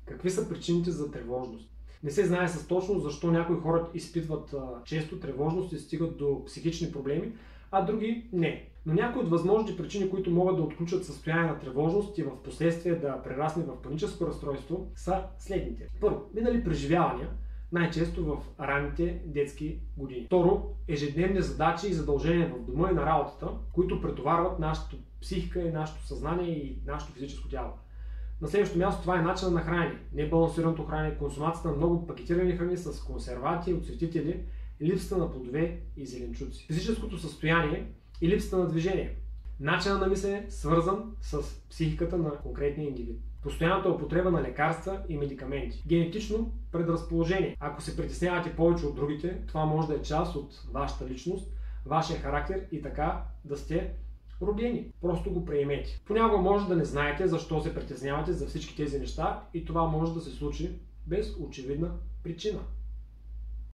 Какви са причините за тревожност? Не се знае с точност защо някои хора изпитват често тревожност и стигат до психични проблеми, а други не. Но някои от възможните причини, които могат да отключат състояние на тревожност и в последствие да прерасне в паническо разстройство, са следните. Първо, минали преживявания, най-често в ранните детски години. Второ, ежедневни задачи и задължения в дома и на работата, които претоварват нашата психика и нашето съзнание и нашето физическо тяло. На следващото място това е начинът на хранене. Небалансираното хранене, консумацията на много пакетирани храни с консерванти, оцветители, липсата на плодове и зеленчуци. Физическото състояние и липсата на движение. Начинът на мислене, свързан с психиката на конкретния индивид. Постоянната употреба на лекарства и медикаменти. Генетично предразположение. Ако се притеснявате повече от другите, това може да е част от вашата личност, вашия характер и така да сте родени. Просто го приемете. Понякога може да не знаете защо се притеснявате за всички тези неща и това може да се случи без очевидна причина.